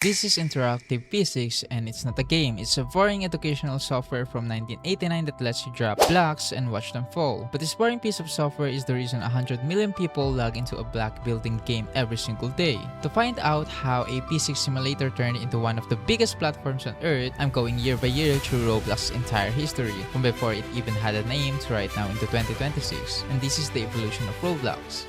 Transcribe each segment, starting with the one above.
This is interactive physics, and it's not a game. It's a boring educational software from 1989 that lets you drop blocks and watch them fall. But this boring piece of software is the reason 100 million people log into a block building game every single day. To find out how a physics simulator turned into one of the biggest platforms on Earth, I'm going year by year through Roblox's entire history, from before it even had a name to right now into 2026. And this is the evolution of Roblox.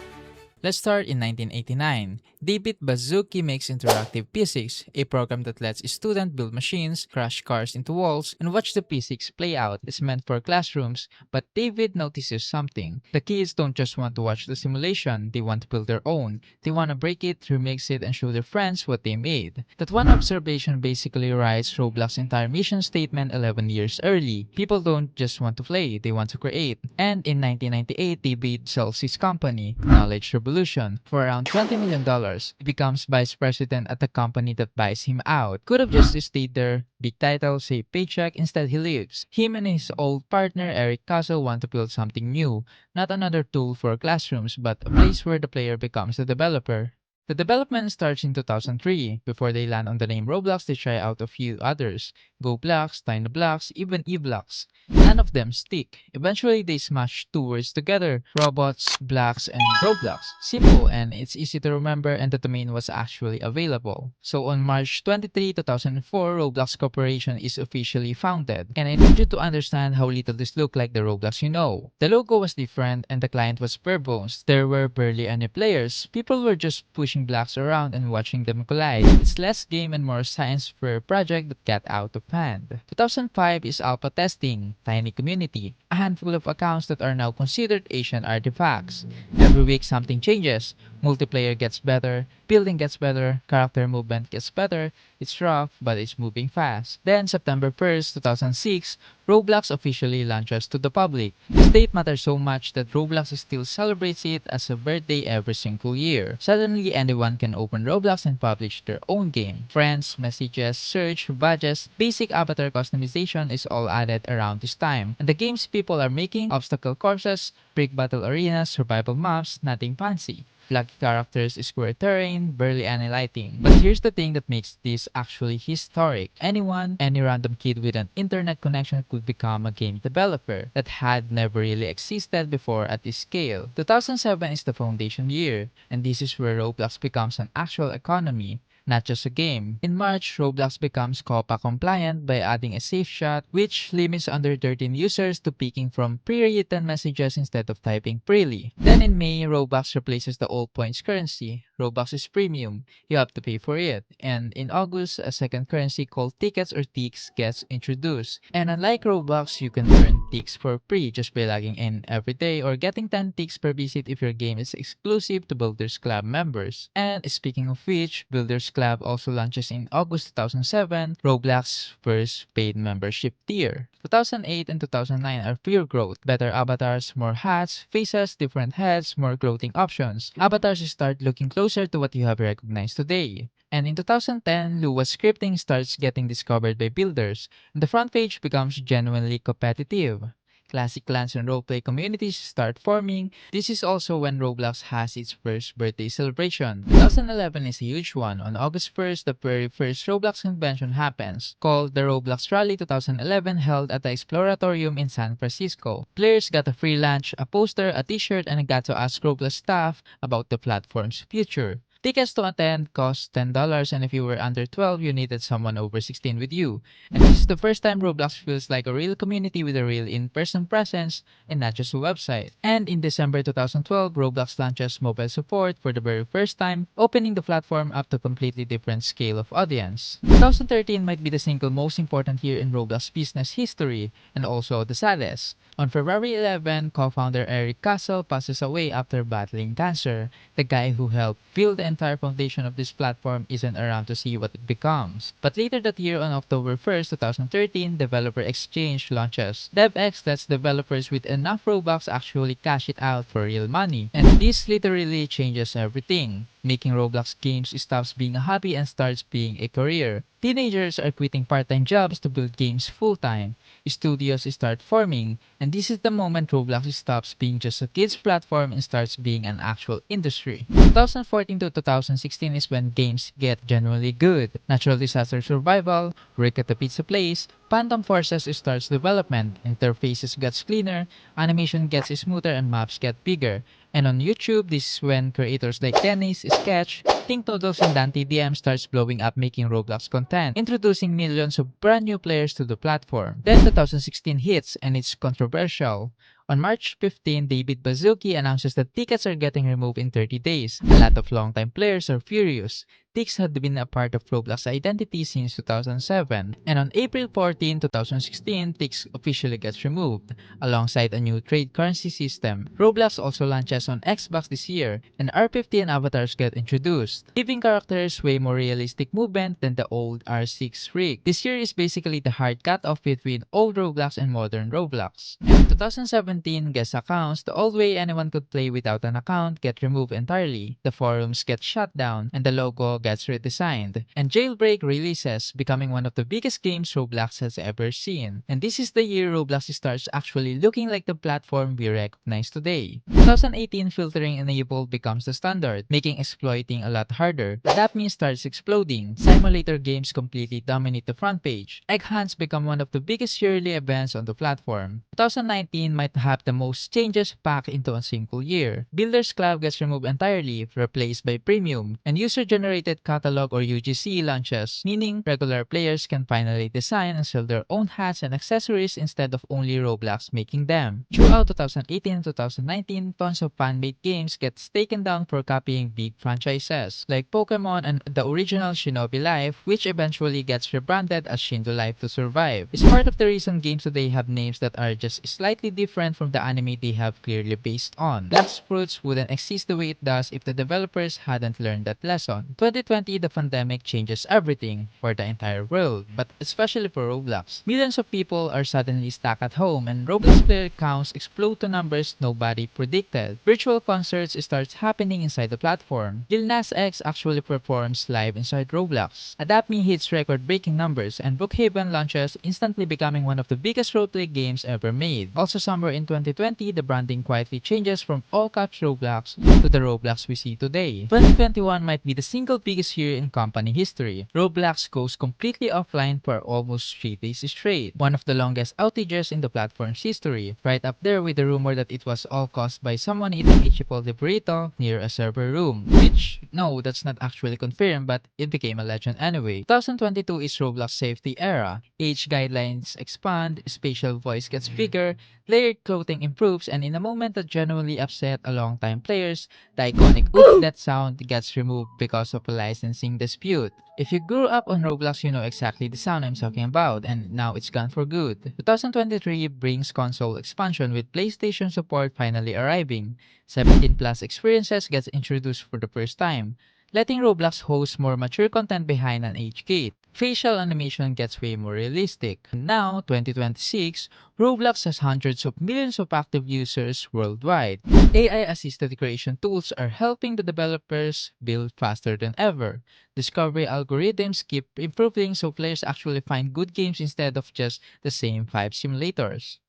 Let's start in 1989. David Baszucki makes Interactive Physics, a program that lets students build machines, crash cars into walls, and watch the physics play out. It's meant for classrooms, but David notices something. The kids don't just want to watch the simulation, they want to build their own. They want to break it, remix it, and show their friends what they made. That one observation basically writes Roblox's entire mission statement 11 years early. People don't just want to play, they want to create. And in 1998, David sells his company, Knowledge Revolution, for around $20 million. He becomes vice president at the company that buys him out. Could have just stayed there, big title, safe paycheck, instead he leaves. Him and his old partner Eric Castle want to build something new, not another tool for classrooms, but a place where the player becomes the developer. The development starts in 2003. Before they land on the name Roblox, they try out a few others. GoBlocks, Dynablocks, even eBlocks. None of them stick. Eventually, they smash two words together, robots, blocks, and Roblox. Simple, and it's easy to remember, and the domain was actually available. So on March 23, 2004, Roblox Corporation is officially founded. And I need you to understand how little this looked like the Roblox you know. The logo was different, and the client was bare bones. There were barely any players. People were just pushing blocks around and watching them collide. It's less game and more science for a project that got out of hand. 2005 is alpha testing, tiny community, a handful of accounts that are now considered Asian artifacts. Every week something changes. Multiplayer gets better, building gets better, character movement gets better. It's rough, but it's moving fast. Then September 1st, 2006, Roblox officially launches to the public. This date matters so much that Roblox still celebrates it as a birthday every single year. Suddenly, anyone can open Roblox and publish their own game. Friends, messages, search, badges, basic avatar customization is all added around this time. And the games people are making, obstacle courses, brick battle arenas, survival maps, nothing fancy. Lucky characters, square terrain, barely any lighting. But here's the thing that makes this actually historic. Anyone, any random kid with an internet connection could become a game developer. That had never really existed before at this scale. 2007 is the foundation year, and this is where Roblox becomes an actual economy, not just a game. In March, Roblox becomes COPPA compliant by adding a safe shot, which limits under 13 users to picking from pre-written messages instead of typing freely. Then in May, Roblox replaces the old points currency. Roblox is premium. You have to pay for it. And in August, a second currency called tickets or ticks gets introduced. And unlike Roblox, you can earn ticks for free just by logging in every day or getting 10 ticks per visit if your game is exclusive to Builders Club members. And speaking of which, Builders Club also launches in August 2007, Roblox's first paid membership tier. 2008 and 2009 are pure growth. Better avatars, more hats, faces, different heads, more clothing options. Avatars start looking closer to what you have recognized today. And in 2010, Lua scripting starts getting discovered by builders, and the front page becomes genuinely competitive. Classic clans and roleplay communities start forming. This is also when Roblox has its first birthday celebration. 2011 is a huge one. On August 1st, the very first Roblox convention happens, called the Roblox Rally 2011, held at the Exploratorium in San Francisco. Players got a free lunch, a poster, a t-shirt, and got to ask Roblox staff about the platform's future. Tickets to attend cost $10, and if you were under 12, you needed someone over 16 with you. And this is the first time Roblox feels like a real community with a real in-person presence and not just a website. And in December 2012, Roblox launches mobile support for the very first time, opening the platform up to a completely different scale of audience. 2013 might be the single most important year in Roblox business history, and also the saddest. On February 11, co-founder Eric Castle passes away after battling cancer. The guy who helped build the entire foundation of this platform isn't around to see what it becomes. But later that year, on October 1st, 2013, Developer Exchange launches. DevX lets developers with enough Robux actually cash it out for real money. And this literally changes everything. Making Roblox games stops being a hobby and starts being a career. Teenagers are quitting part-time jobs to build games full-time. Studios start forming, and this is the moment Roblox stops being just a kids platform and starts being an actual industry. 2014 to 2016 is when games get genuinely good. Natural disaster survival, work at the pizza place, Phantom Forces starts development, interfaces gets cleaner, animation gets smoother, and maps get bigger. And on YouTube, this is when creators like Dennis, Sketch, Think Noodles, and Dante DM starts blowing up making Roblox content, introducing millions of brand new players to the platform. Then 2016 hits, and it's controversial. On March 15, David Baszucki announces that tickets are getting removed in 30 days. A lot of longtime players are furious. Tics had been a part of Roblox identity since 2007. And on April 14, 2016, Tics officially gets removed, alongside a new trade currency system. Roblox also launches on Xbox this year, and R15 avatars get introduced, giving characters way more realistic movement than the old R6 rig. This year is basically the hard cutoff between old Roblox and modern Roblox. And in 2017, guest accounts, the old way anyone could play without an account, get removed entirely. The forums get shut down, and the logo gets redesigned. And Jailbreak releases, becoming one of the biggest games Roblox has ever seen. And this is the year Roblox starts actually looking like the platform we recognize today. 2018 filtering enabled becomes the standard, making exploiting a lot harder. Adapme starts exploding. Simulator games completely dominate the front page. Egg hunts become one of the biggest yearly events on the platform. 2019 might have the most changes packed into a single year. Builders Club gets removed entirely, replaced by Premium, and user-generated catalog or UGC launches, meaning regular players can finally design and sell their own hats and accessories instead of only Roblox making them. Throughout 2018 and 2019, tons of fan-made games gets taken down for copying big franchises, like Pokemon and the original Shinobi Life, which eventually gets rebranded as Shindo Life to survive. It's part of the reason games today have names that are just slightly different from the anime they have clearly based on. Black Fruits wouldn't exist the way it does if the developers hadn't learned that lesson. 2020, the pandemic changes everything for the entire world, but especially for Roblox. Millions of people are suddenly stuck at home, and Roblox player counts explode to numbers nobody predicted. Virtual concerts starts happening inside the platform. Lil Nas X actually performs live inside Roblox. Adapme hits record-breaking numbers, and Brookhaven launches, instantly becoming one of the biggest roleplay games ever made. Also somewhere in 2020, the branding quietly changes from all caps Roblox to the Roblox we see today. 2021 might be the single biggest year in company history. Roblox goes completely offline for almost 3 days straight, one of the longest outages in the platform's history, right up there with the rumor that it was all caused by someone eating a Chipotle burrito near a server room, which, no, that's not actually confirmed, but it became a legend anyway. 2022 is Roblox safety era. Age guidelines expand, spatial voice gets bigger, layered clothing improves, and in a moment that genuinely upset a long-time players, the iconic "oof that sound" gets removed because of a licensing dispute. If you grew up on Roblox, you know exactly the sound I'm talking about, and now it's gone for good. 2023 brings console expansion with PlayStation support finally arriving. 17 plus experiences gets introduced for the first time, letting Roblox host more mature content behind an age gate. Facial animation gets way more realistic. Now, 2026, Roblox has hundreds of millions of active users worldwide. AI-assisted creation tools are helping the developers build faster than ever. Discovery algorithms keep improving so players actually find good games instead of just the same 5 simulators.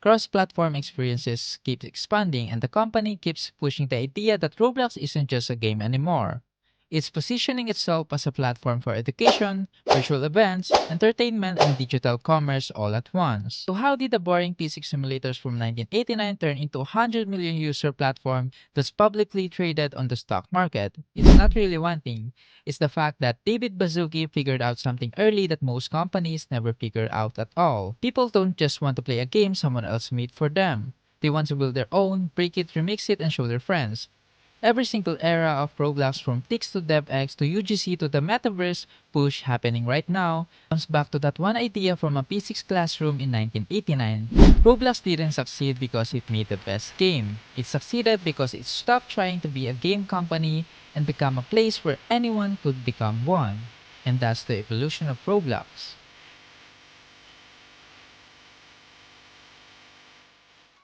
Cross-platform experiences keep expanding, and the company keeps pushing the idea that Roblox isn't just a game anymore. It's positioning itself as a platform for education, virtual events, entertainment, and digital commerce all at once. So how did the boring PC simulators from 1989 turn into a 100 million user platform that's publicly traded on the stock market? It's not really one thing. It's the fact that David Baszucki figured out something early that most companies never figure out at all. People don't just want to play a game someone else made for them. They want to build their own, break it, remix it, and show their friends. Every single era of Roblox, from Tix to DevX to UGC to the Metaverse push happening right now, comes back to that one idea from a physics classroom in 1989. Roblox didn't succeed because it made the best game. It succeeded because it stopped trying to be a game company and become a place where anyone could become one. And that's the evolution of Roblox.